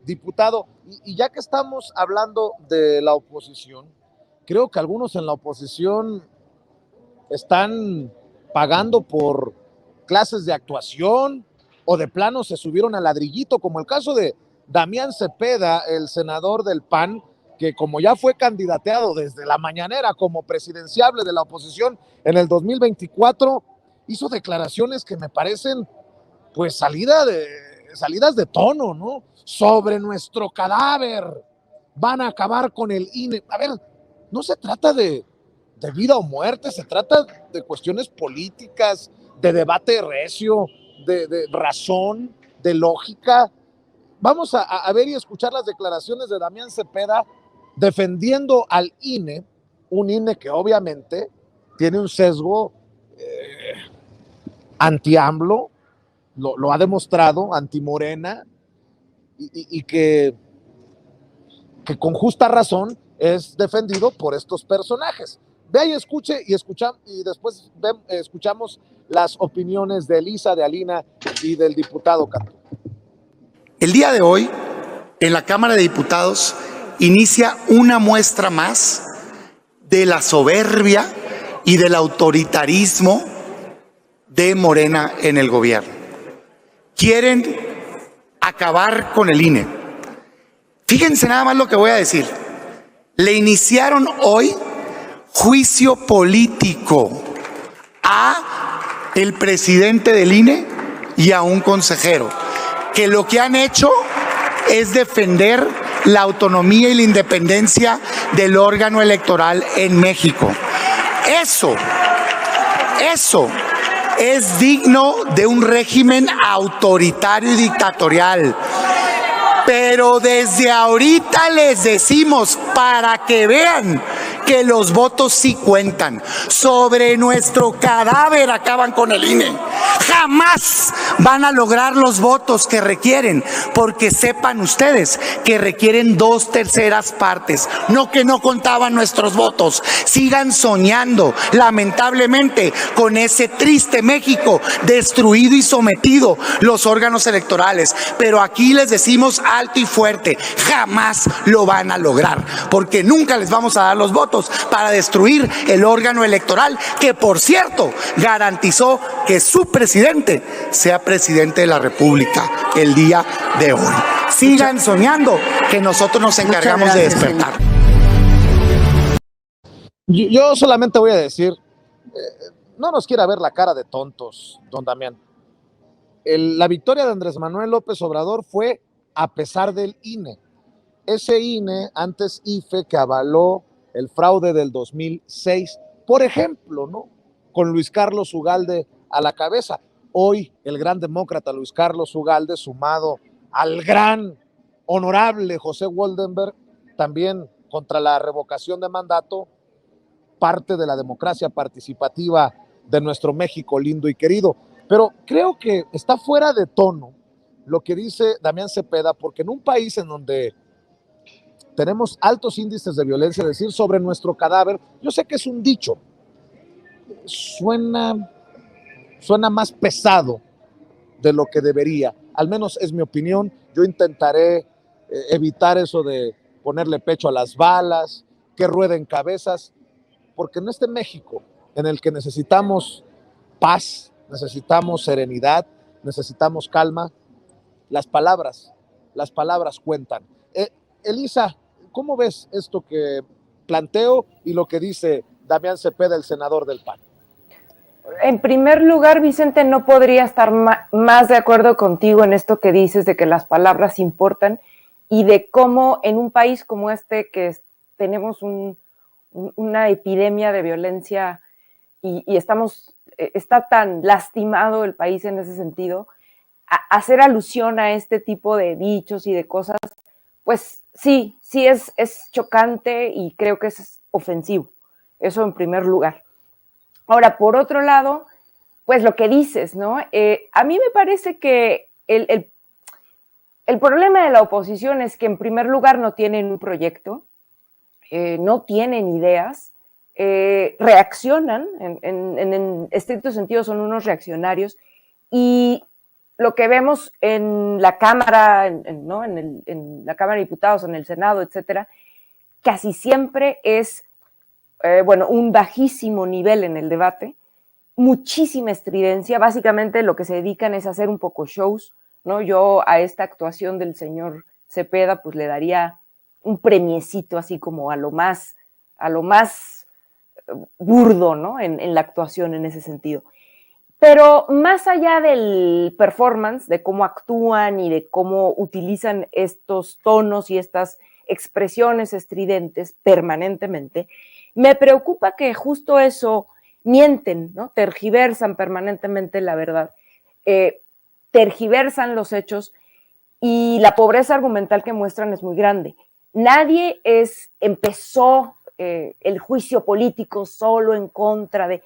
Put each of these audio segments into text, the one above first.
Diputado, y ya que estamos hablando de la oposición, creo que algunos en la oposición están pagando por clases de actuación o de plano se subieron al ladrillito, como el caso de Damián Cepeda, el senador del PAN, que como ya fue candidateado desde la mañanera como presidenciable de la oposición en el 2024, hizo declaraciones que me parecen pues salidas de tono, ¿no? Sobre nuestro cadáver, van a acabar con el INE. A ver, no se trata de vida o muerte, se trata de cuestiones políticas, de debate recio, de razón, de lógica. Vamos a ver y escuchar las declaraciones de Damián Cepeda defendiendo al INE, un INE que obviamente tiene un sesgo anti-AMLO, lo ha demostrado, anti-Morena, y que con justa razón es defendido por estos personajes. Vea y escuche y después escuchamos las opiniones de Elisa, de Alina y del diputado Cantú. El día de hoy, en la Cámara de Diputados, inicia una muestra más de la soberbia y del autoritarismo de Morena en el gobierno. Quieren acabar con el INE. Fíjense nada más lo que voy a decir. Le iniciaron hoy juicio político a el presidente del INE y a un consejero, que lo que han hecho es defender la autonomía y la independencia del órgano electoral en México. Eso es digno de un régimen autoritario y dictatorial. Pero desde ahorita les decimos, para que vean que los votos sí cuentan, sobre nuestro cadáver acaban con el INE. Jamás van a lograr los votos que requieren, porque sepan ustedes que requieren 2/3 partes, no que no contaban nuestros votos. Sigan soñando, lamentablemente, con ese triste México destruido y sometido los órganos electorales. Pero aquí les decimos alto y fuerte, jamás lo van a lograr, porque nunca les vamos a dar los votos para destruir el órgano electoral, que por cierto garantizó que su presidente sea presidente de la República el día de hoy. Sigan soñando, que nosotros nos encargamos de despertar. Yo solamente voy a decir, no nos quiera ver la cara de tontos, don Damián. La victoria de Andrés Manuel López Obrador fue a pesar del INE. Ese INE, antes IFE, que avaló el fraude del 2006, por ejemplo, ¿no? Con Luis Carlos Ugalde a la cabeza. Hoy el gran demócrata Luis Carlos Ugalde, sumado al gran honorable José Woldenberg, también contra la revocación de mandato, parte de la democracia participativa de nuestro México lindo y querido. Pero creo que está fuera de tono lo que dice Damián Cepeda, porque en un país en donde tenemos altos índices de violencia, decir sobre nuestro cadáver, yo sé que es un dicho, suena más pesado de lo que debería, al menos es mi opinión. Yo intentaré evitar eso de ponerle pecho a las balas, que rueden cabezas, porque en este México en el que necesitamos paz, necesitamos serenidad, necesitamos calma, las palabras cuentan. Elisa, ¿cómo ves esto que planteo y lo que dice Damián Cepeda, el senador del PAN? En primer lugar, Vicente, no podría estar más de acuerdo contigo en esto que dices de que las palabras importan y de cómo en un país como este, que tenemos una epidemia de violencia y está tan lastimado el país en ese sentido, hacer alusión a este tipo de dichos y de cosas, pues sí es chocante y creo que es ofensivo. Eso en primer lugar. Ahora, por otro lado, pues lo que dices, ¿no? A mí me parece que el problema de la oposición es que en primer lugar no tienen un proyecto, no tienen ideas, reaccionan, en estricto sentido son unos reaccionarios, y lo que vemos en la Cámara, ¿no? en la Cámara de Diputados, en el Senado, etcétera, casi siempre es, un bajísimo nivel en el debate, muchísima estridencia, básicamente lo que se dedican es a hacer un poco shows, ¿no? Yo a esta actuación del señor Cepeda, pues le daría un premiecito así como a lo más burdo, ¿no? En la actuación en ese sentido. Pero más allá del performance, de cómo actúan y de cómo utilizan estos tonos y estas expresiones estridentes permanentemente, me preocupa que justo eso mienten, ¿no? Tergiversan permanentemente la verdad, tergiversan los hechos y la pobreza argumental que muestran es muy grande. Nadie empezó el juicio político solo en contra de,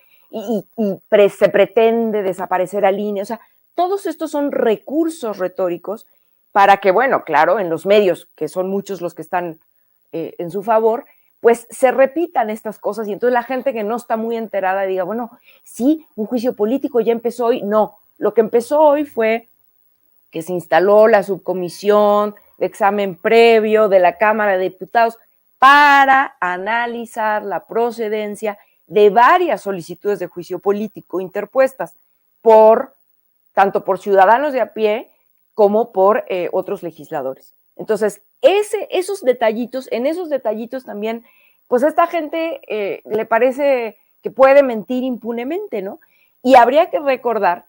se pretende desaparecer al INE. O sea, todos estos son recursos retóricos para que, bueno, claro, en los medios, que son muchos los que están en su favor, pues se repitan estas cosas y entonces la gente que no está muy enterada diga, bueno, sí, un juicio político ya empezó hoy. No, lo que empezó hoy fue que se instaló la subcomisión de examen previo de la Cámara de Diputados para analizar la procedencia de varias solicitudes de juicio político interpuestas tanto por ciudadanos de a pie como por otros legisladores. Entonces, en esos detallitos también, pues a esta gente le parece que puede mentir impunemente, ¿no? Y habría que recordar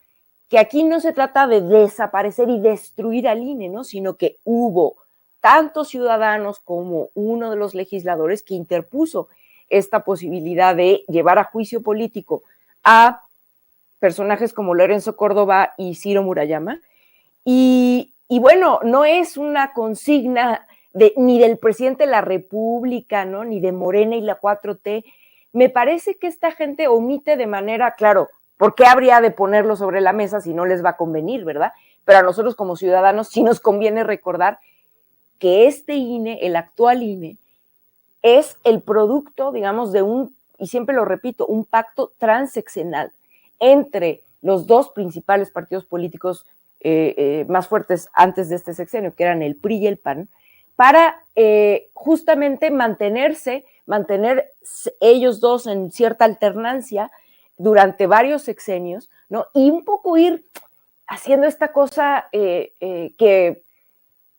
que aquí no se trata de desaparecer y destruir al INE, ¿no? Sino que hubo tantos ciudadanos como uno de los legisladores que interpuso esta posibilidad de llevar a juicio político a personajes como Lorenzo Córdoba y Ciro Murayama. Y bueno, no es una consigna ni del presidente de la República, ¿no? Ni de Morena y la 4T. Me parece que esta gente omite de manera, claro, ¿por qué habría de ponerlo sobre la mesa si no les va a convenir, verdad? Pero a nosotros como ciudadanos sí nos conviene recordar que este INE, el actual INE, es el producto, digamos, y siempre lo repito, un pacto transeccional entre los dos principales partidos políticos más fuertes antes de este sexenio, que eran el PRI y el PAN, para justamente mantener ellos dos en cierta alternancia durante varios sexenios, ¿no? Y un poco ir haciendo esta cosa que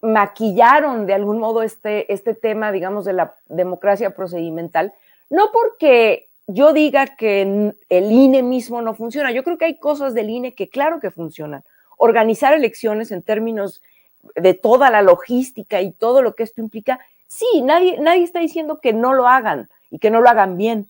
maquillaron de algún modo este tema, digamos, de la democracia procedimental, no porque yo diga que el INE mismo no funciona, yo creo que hay cosas del INE que claro que funcionan. Organizar elecciones en términos de toda la logística y todo lo que esto implica, sí, nadie está diciendo que no lo hagan y que no lo hagan bien.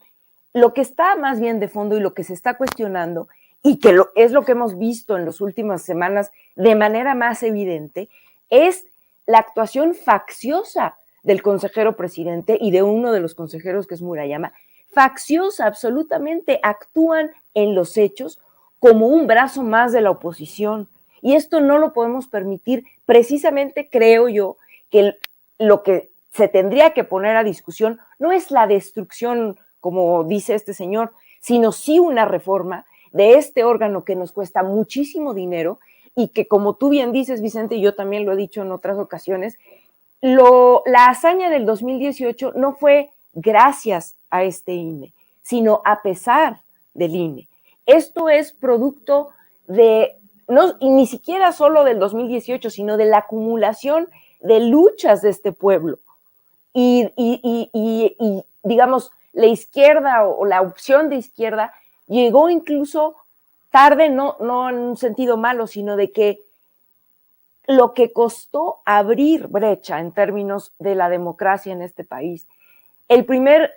Lo que está más bien de fondo y lo que se está cuestionando, y que es lo que hemos visto en las últimas semanas de manera más evidente, es la actuación facciosa del consejero presidente y de uno de los consejeros que es Murayama. Facciosa, absolutamente, actúan en los hechos como un brazo más de la oposición. Y esto no lo podemos permitir. Precisamente creo yo que lo que se tendría que poner a discusión no es la destrucción, como dice este señor, sino sí una reforma de este órgano que nos cuesta muchísimo dinero y que, como tú bien dices, Vicente, y yo también lo he dicho en otras ocasiones, la hazaña del 2018 no fue gracias a este INE, sino a pesar del INE. Esto es producto y ni siquiera solo del 2018, sino de la acumulación de luchas de este pueblo. Y digamos, la izquierda o la opción de izquierda llegó incluso tarde, no en un sentido malo, sino de que lo que costó abrir brecha en términos de la democracia en este país. El primer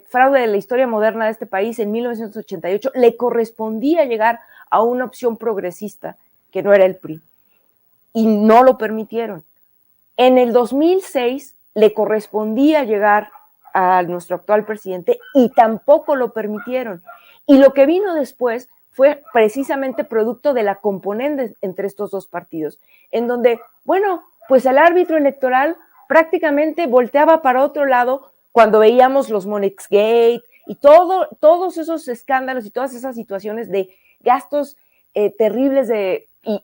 fraude de la historia moderna de este país, en 1988, le correspondía llegar a una opción progresista que no era el PRI, y no lo permitieron. En el 2006 le correspondía llegar a nuestro actual presidente y tampoco lo permitieron. Y lo que vino después fue precisamente producto de la componente entre estos dos partidos, en donde, bueno, pues el árbitro electoral prácticamente volteaba para otro lado cuando veíamos los Monexgate y todos esos escándalos y todas esas situaciones de gastos terribles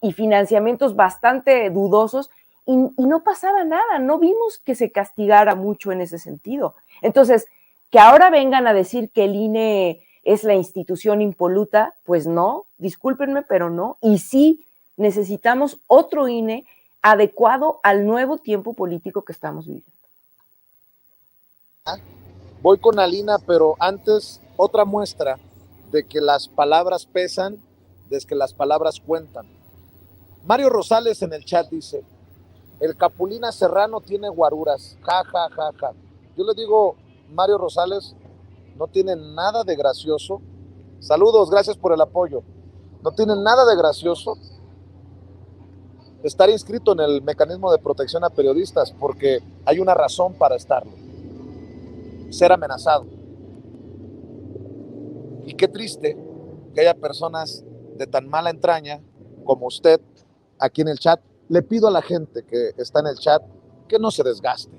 y financiamientos bastante dudosos, y no pasaba nada, no vimos que se castigara mucho en ese sentido. Entonces, que ahora vengan a decir que el INE es la institución impoluta, pues no, discúlpenme, pero no, y sí necesitamos otro INE adecuado al nuevo tiempo político que estamos viviendo. Voy con Alina, pero antes otra muestra de que las palabras pesan, de que las palabras cuentan. Mario Rosales en el chat dice, el Capulina Serrano tiene guaruras, ja, ja, ja, ja. Yo le digo, Mario Rosales, no tiene nada de gracioso. Saludos, gracias por el apoyo. No tiene nada de gracioso estar inscrito en el mecanismo de protección a periodistas, porque hay una razón para estarlo: ser amenazado. Y qué triste que haya personas de tan mala entraña como usted aquí en el chat. Le pido a la gente que está en el chat que no se desgaste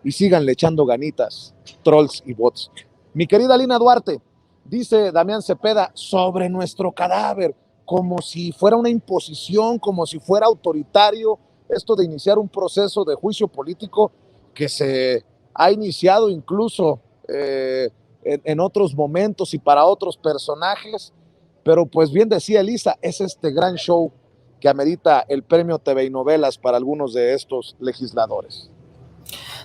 y síganle echando ganitas, trolls y bots. Mi querida Alina Duarte, dice Damián Cepeda, sobre nuestro cadáver, como si fuera una imposición, como si fuera autoritario esto de iniciar un proceso de juicio político que se ha iniciado incluso en otros momentos y para otros personajes, pero pues bien decía Elisa, es este gran show que amerita el premio TV y Novelas para algunos de estos legisladores.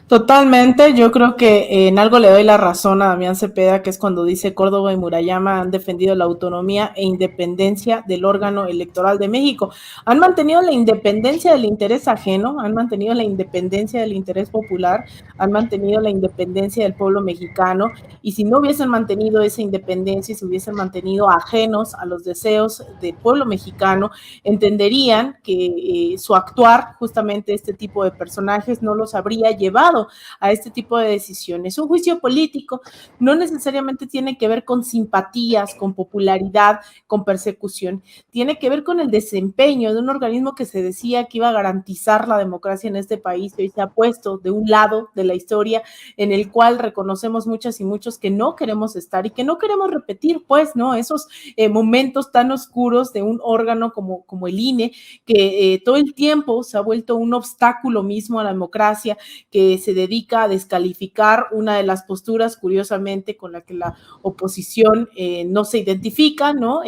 Totalmente, yo creo que en algo le doy la razón a Damián Cepeda, que es cuando dice Córdoba y Murayama han defendido la autonomía e independencia del órgano electoral de México. Han mantenido la independencia del interés ajeno, han mantenido la independencia del interés popular, han mantenido la independencia del pueblo mexicano, y si no hubiesen mantenido esa independencia y se hubiesen mantenido ajenos a los deseos del pueblo mexicano, entenderían que su actuar, justamente este tipo de personajes, no los habría llevado a este tipo de decisiones. Un juicio político no necesariamente tiene que ver con simpatías, con popularidad, con persecución, tiene que ver con el desempeño de un organismo que se decía que iba a garantizar la democracia en este país, y hoy se ha puesto de un lado de la historia en el cual reconocemos muchas y muchos que no queremos estar y que no queremos repetir, pues, ¿no? Esos momentos tan oscuros de un órgano como el INE, que todo el tiempo se ha vuelto un obstáculo mismo a la democracia, que se dedica a descalificar una de las posturas, curiosamente, con la que la oposición no se identifica, ¿no?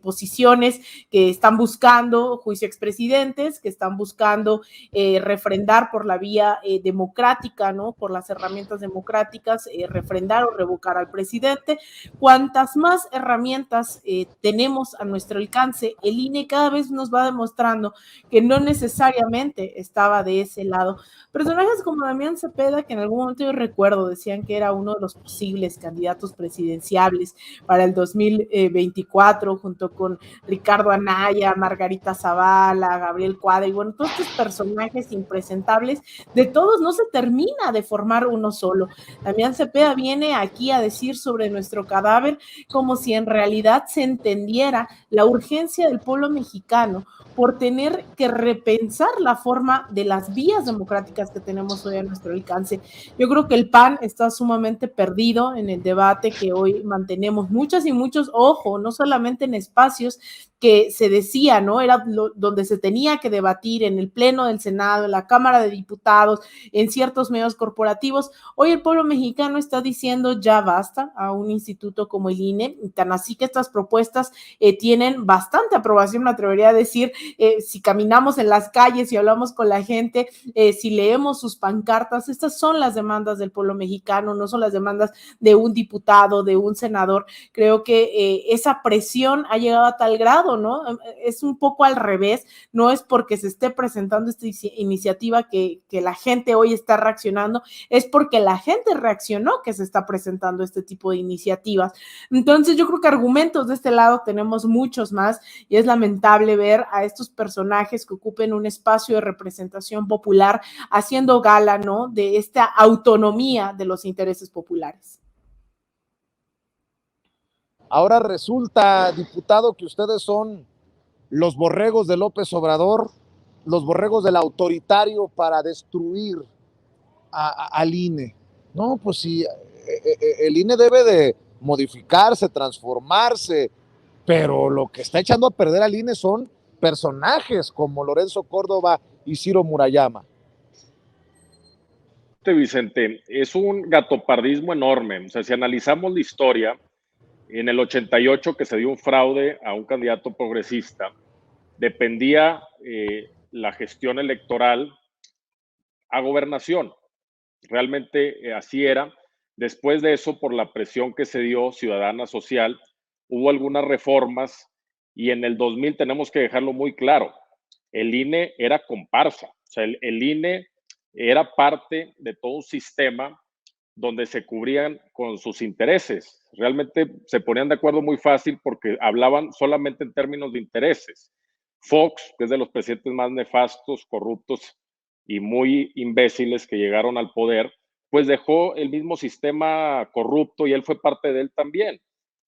Posiciones que están buscando juicio a expresidentes, que están buscando refrendar por la vía democrática, ¿no? Por las herramientas democráticas, refrendar o revocar al presidente. Cuantas más herramientas tenemos a nuestro alcance, el INE cada vez nos va demostrando que no necesariamente estaba de ese lado. Personajes como Damián Cepeda, que en algún momento yo recuerdo, decían que era uno de los posibles candidatos presidenciables para el 2024, junto con Ricardo Anaya, Margarita Zavala, Gabriel Cuadra, y bueno, todos estos personajes impresentables, de todos no se termina de formar uno solo. Damián Cepeda viene aquí a decir sobre nuestro cadáver como si en realidad se entendiera la urgencia del pueblo mexicano por tener que repensar la forma de las vías democráticas que tenemos hoy a nuestro alcance. Yo creo que el PAN está sumamente perdido en el debate que hoy mantenemos muchas y muchos, ojo, no solamente en espacios que se decía, ¿no? Era donde se tenía que debatir en el Pleno del Senado, en la Cámara de Diputados, en ciertos medios corporativos. Hoy el pueblo mexicano está diciendo ya basta a un instituto como el INE, y tan así que estas propuestas tienen bastante aprobación, me atrevería a decir, si caminamos en las calles, si hablamos con la gente, si leemos sus pancartas, estas son las demandas del pueblo mexicano, no son las demandas de un diputado, de un senador. Creo que esa presión ha llegado a tal grado, ¿no? Es un poco al revés, no es porque se esté presentando esta iniciativa que la gente hoy está reaccionando, es porque la gente reaccionó que se está presentando este tipo de iniciativas. Entonces yo creo que argumentos de este lado tenemos muchos más, y es lamentable ver a estos personajes que ocupen un espacio de representación popular haciendo gala, ¿no? De esta autonomía de los intereses populares. Ahora resulta, diputado, que ustedes son los borregos de López Obrador, los borregos del autoritario para destruir al INE. No, pues sí, el INE debe de modificarse, transformarse, pero lo que está echando a perder al INE son personajes como Lorenzo Córdoba y Ciro Murayama. Vicente, es un gatopardismo enorme. O sea, si analizamos la historia, en el 88 que se dio un fraude a un candidato progresista, dependía la gestión electoral a gobernación. Realmente así era. Después de eso, por la presión que se dio ciudadana social, hubo algunas reformas y en el 2000 tenemos que dejarlo muy claro, el INE era comparsa, o sea, el INE era parte de todo un sistema donde se cubrían con sus intereses. Realmente se ponían de acuerdo muy fácil porque hablaban solamente en términos de intereses. Fox, que es de los presidentes más nefastos, corruptos y muy imbéciles que llegaron al poder, pues dejó el mismo sistema corrupto y él fue parte de él también.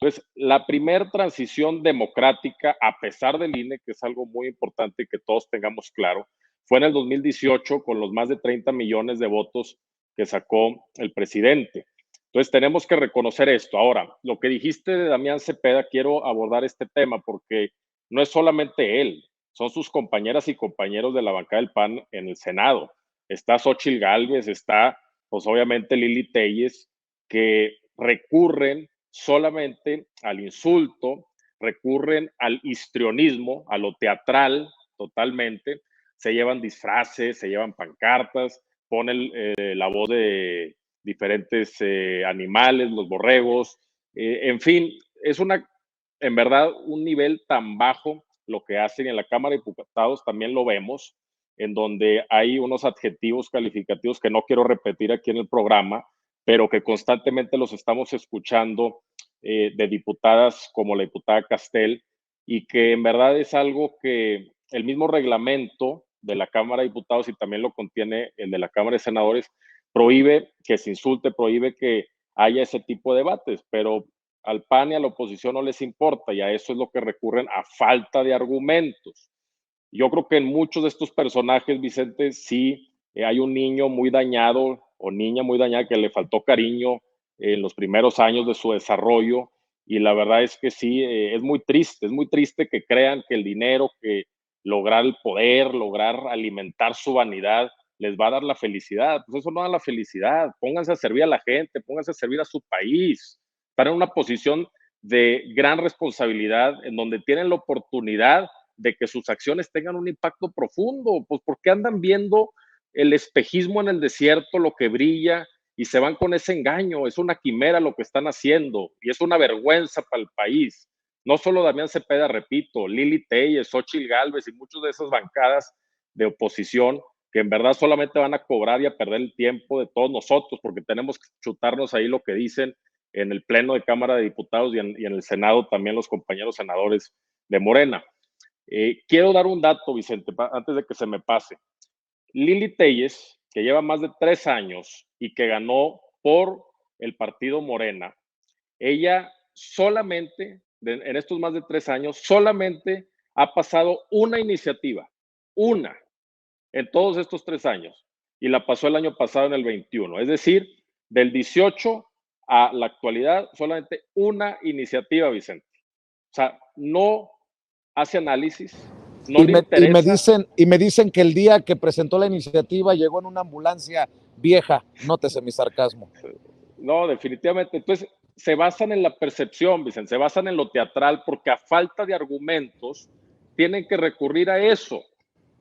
Entonces, la primer transición democrática, a pesar del INE, que es algo muy importante que todos tengamos claro, fue en el 2018 con los más de 30 millones de votos que sacó el presidente. Entonces, tenemos que reconocer esto. Ahora, lo que dijiste de Damián Cepeda, quiero abordar este tema porque no es solamente él, son sus compañeras y compañeros de la bancada del PAN en el Senado. Está Xóchitl Gálvez, está, pues obviamente, Lili Téllez, que recurren solamente al insulto, recurren al histrionismo, a lo teatral totalmente, se llevan disfraces, se llevan pancartas, ponen la voz de diferentes animales, los borregos, en fin, es en verdad un nivel tan bajo lo que hacen en la Cámara de Diputados, también lo vemos, en donde hay unos adjetivos calificativos que no quiero repetir aquí en el programa, pero que constantemente los estamos escuchando de diputadas como la diputada Castel, y que en verdad es algo que el mismo reglamento de la Cámara de Diputados y también lo contiene el de la Cámara de Senadores, prohíbe que se insulte, prohíbe que haya ese tipo de debates, pero al PAN y a la oposición no les importa y a eso es lo que recurren a falta de argumentos. Yo creo que en muchos de estos personajes, Vicente, sí hay un niño muy dañado o niña muy dañada que le faltó cariño en los primeros años de su desarrollo y la verdad es que sí, es muy triste que crean que el dinero, que lograr el poder, lograr alimentar su vanidad, les va a dar la felicidad. Pues eso no da la felicidad. Pónganse a servir a la gente, pónganse a servir a su país. Están en una posición de gran responsabilidad en donde tienen la oportunidad de que sus acciones tengan un impacto profundo, pues porque andan viendo el espejismo en el desierto, lo que brilla, y se van con ese engaño. Es una quimera lo que están haciendo, y es una vergüenza para el país. No solo Damián Cepeda, repito, Lili Téllez, Xóchitl Gálvez y muchas de esas bancadas de oposición que en verdad solamente van a cobrar y a perder el tiempo de todos nosotros, porque tenemos que chutarnos ahí lo que dicen en el Pleno de Cámara de Diputados y en el Senado también los compañeros senadores de Morena. Quiero dar un dato, Vicente, antes de que se me pase. Lili Téllez, que lleva más de 3 años y que ganó por el partido Morena, ella solamente, en estos más de 3 años, solamente ha pasado una iniciativa, una, en todos estos 3 años, y la pasó el año pasado en el 21. Es decir, del 18 a la actualidad, solamente una iniciativa, Vicente. O sea, no hace análisis, no le interesa. Y me dicen que el día que presentó la iniciativa llegó en una ambulancia vieja. Nótese mi sarcasmo. No, definitivamente. Entonces, se basan en la percepción, Vicente, se basan en lo teatral, porque a falta de argumentos tienen que recurrir a eso.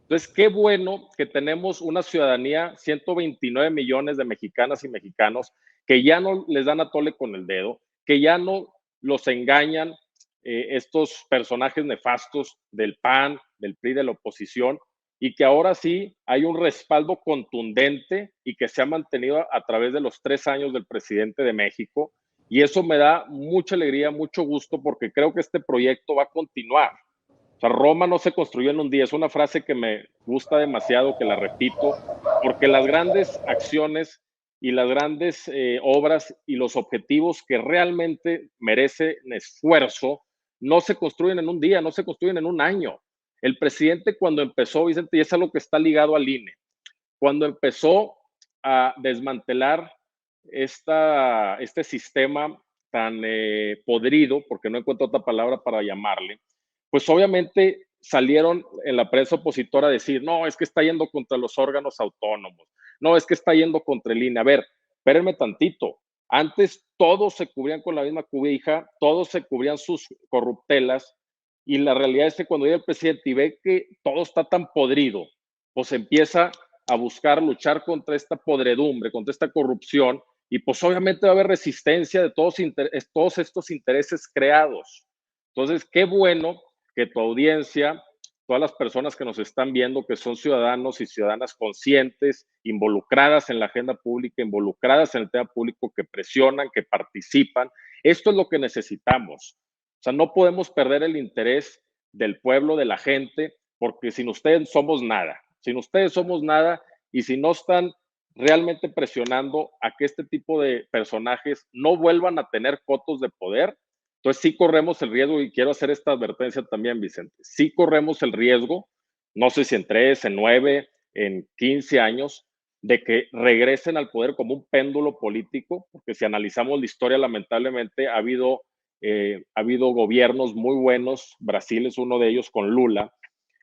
Entonces, qué bueno que tenemos una ciudadanía, 129 millones de mexicanas y mexicanos, que ya no les dan a tole con el dedo, que ya no los engañan estos personajes nefastos del PAN, del PRI, de la oposición, y que ahora sí hay un respaldo contundente y que se ha mantenido a través de los 3 años del presidente de México. Y eso me da mucha alegría, mucho gusto, porque creo que este proyecto va a continuar. O sea, Roma no se construyó en un día. Es una frase que me gusta demasiado, que la repito, porque las grandes acciones y las grandes obras y los objetivos que realmente merecen esfuerzo no se construyen en un día, no se construyen en un año. El presidente cuando empezó, Vicente, y es algo que está ligado al INE, cuando empezó a desmantelar este sistema tan podrido, porque no encuentro otra palabra para llamarle, pues obviamente salieron en la prensa opositora a decir, no, es que está yendo contra los órganos autónomos, no, es que está yendo contra el INE. A ver, espérenme tantito. Antes todos se cubrían con la misma cobija, todos se cubrían sus corruptelas, y la realidad es que cuando llega el presidente y ve que todo está tan podrido, pues empieza a buscar luchar contra esta podredumbre, contra esta corrupción, y pues obviamente va a haber resistencia de todos estos intereses creados. Entonces, qué bueno que tu audiencia, todas las personas que nos están viendo, que son ciudadanos y ciudadanas conscientes, involucradas en la agenda pública, involucradas en el tema público, que presionan, que participan. Esto es lo que necesitamos. O sea, no podemos perder el interés del pueblo, de la gente, porque sin ustedes somos nada. Sin ustedes somos nada, y si no están realmente presionando a que este tipo de personajes no vuelvan a tener cotos de poder, entonces sí corremos el riesgo, y quiero hacer esta advertencia también, Vicente, sí corremos el riesgo, no sé si en 3, en 9, en 15 años, de que regresen al poder como un péndulo político, porque si analizamos la historia, lamentablemente ha habido gobiernos muy buenos, Brasil es uno de ellos con Lula,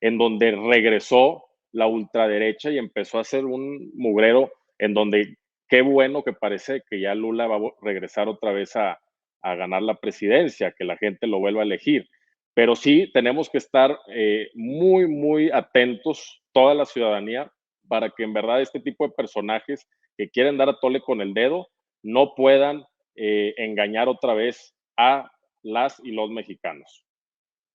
en donde regresó la ultraderecha y empezó a hacer un mugrero en donde qué bueno que parece que ya Lula va a regresar otra vez a ganar la presidencia, que la gente lo vuelva a elegir. Pero sí tenemos que estar muy, muy atentos, toda la ciudadanía, para que en verdad este tipo de personajes que quieren dar a tole con el dedo no puedan engañar otra vez a las y los mexicanos.